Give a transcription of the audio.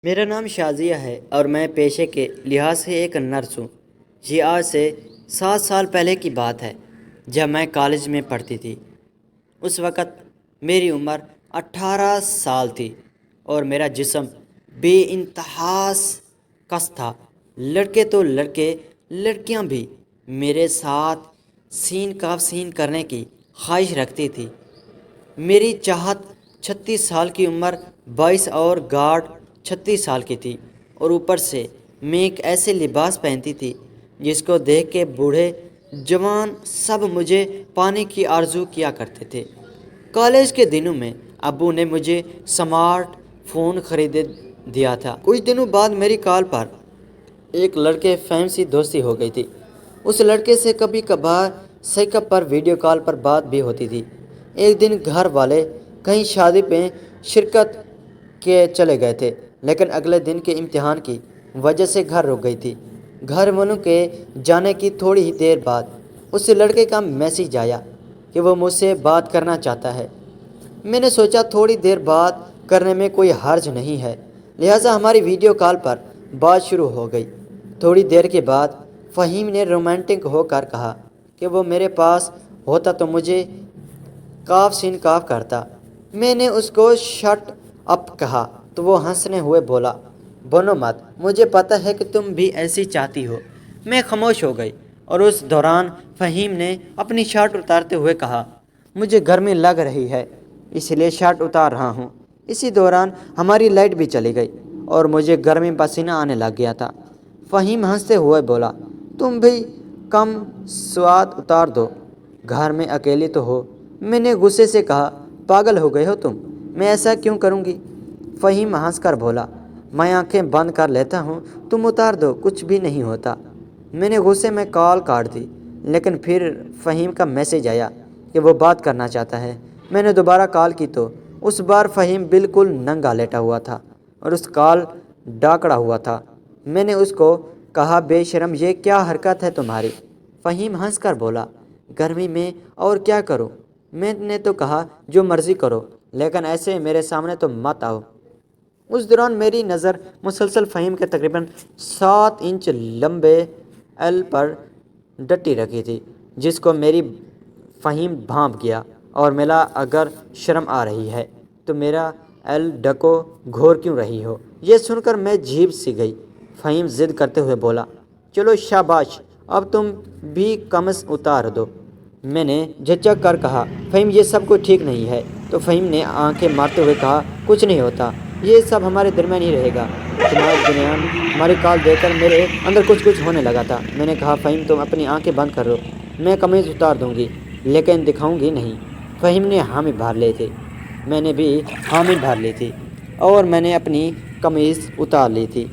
میرا نام شازیہ ہے اور میں پیشے کے لحاظ سے ایک نرس ہوں۔ یہ آج سے 7 سال پہلے کی بات ہے جب میں کالج میں پڑھتی تھی۔ اس وقت میری عمر 18 سال تھی اور میرا جسم بے انتہا کس تھا۔ لڑکے تو لڑکے، لڑکیاں بھی میرے ساتھ سین کاف سین کرنے کی خواہش رکھتی تھی۔ میری چاہت 36 سال کی عمر 22 اور گارڈ 36 سال کی تھی، اور اوپر سے میں ایک ایسے لباس پہنتی تھی جس کو دیکھ کے بوڑھے جوان سب مجھے پانے کی آرزو کیا کرتے تھے۔ کالج کے دنوں میں ابو نے مجھے سمارٹ فون خرید دیا تھا۔ کچھ دنوں بعد میری کال پر ایک لڑکے فہم سے دوستی ہو گئی تھی۔ اس لڑکے سے کبھی کبھار سکائپ پر ویڈیو کال پر بات بھی ہوتی تھی۔ ایک دن گھر والے کہیں شادی میں شرکت کے چلے گئے تھے، لیکن اگلے دن کے امتحان کی وجہ سے گھر رک گئی تھی۔ گھر والوں کے جانے کی تھوڑی ہی دیر بعد اس لڑکے کا میسیج آیا کہ وہ مجھ سے بات کرنا چاہتا ہے۔ میں نے سوچا تھوڑی دیر بات کرنے میں کوئی حرج نہیں ہے، لہٰذا ہماری ویڈیو کال پر بات شروع ہو گئی۔ تھوڑی دیر کے بعد فہیم نے رومانٹک ہو کر کہا کہ وہ میرے پاس ہوتا تو مجھے کاف سین کاف کرتا۔ میں نے اس کو شٹ اپ کہا تو وہ ہنسنے ہوئے بولا، بنو مت، مجھے پتہ ہے کہ تم بھی ایسی چاہتی ہو۔ میں خاموش ہو گئی، اور اس دوران فہیم نے اپنی شرٹ اتارتے ہوئے کہا، مجھے گرمی لگ رہی ہے اس لیے شرٹ اتار رہا ہوں۔ اسی دوران ہماری لائٹ بھی چلی گئی اور مجھے گرمی پسینہ آنے لگ گیا تھا۔ فہیم ہنستے ہوئے بولا، تم بھی کم سواد اتار دو، گھر میں اکیلی تو ہو۔ میں نے غصے سے کہا، پاگل ہو گئے ہو تم، میں ایسا کیوں کروں گی؟ فہیم ہنس کر بولا، میں آنکھیں بند کر لیتا ہوں، تم اتار دو، کچھ بھی نہیں ہوتا۔ میں نے غصے میں کال کاٹ دی، لیکن پھر فہیم کا میسیج آیا کہ وہ بات کرنا چاہتا ہے۔ میں نے دوبارہ کال کی تو اس بار فہیم بالکل ننگا لیٹا ہوا تھا اور اس کال ڈاکڑا ہوا تھا۔ میں نے اس کو کہا، بے شرم، یہ کیا حرکت ہے تمہاری؟ فہیم ہنس کر بولا، گرمی میں اور کیا کروں؟ میں نے تو کہا جو مرضی کرو، لیکن ایسے میرے سامنے تو مت آؤ۔ اس دوران میری نظر مسلسل فہیم کے تقریباً 7 انچ لمبے ایل پر ڈٹی رکھی تھی، جس کو میری فہیم بھانپ گیا اور ملا، اگر شرم آ رہی ہے تو میرا ایل ڈکو، گھور کیوں رہی ہو؟ یہ سن کر میں جھیب سی گئی۔ فہیم ضد کرتے ہوئے بولا، چلو شاباش، اب تم بھی قمیص اتار دو۔ میں نے جھجک کر کہا، فہیم یہ سب کچھ ٹھیک نہیں ہے۔ تو فہیم نے آنکھیں مارتے ہوئے کہا، کچھ نہیں ہوتا، یہ سب ہمارے درمیان ہی رہے گا۔ تمہارے درمیان ہماری کال دیکھ کر میرے اندر کچھ ہونے لگا تھا۔ میں نے کہا، فہیم تم اپنی آنکھیں بند کر لو، میں قمیض اتار دوں گی لیکن دکھاؤں گی نہیں۔ فہیم نے حامی بھر لی تھی، میں نے بھی حامی بھر لی تھی، اور میں نے اپنی قمیض اتار لی تھی۔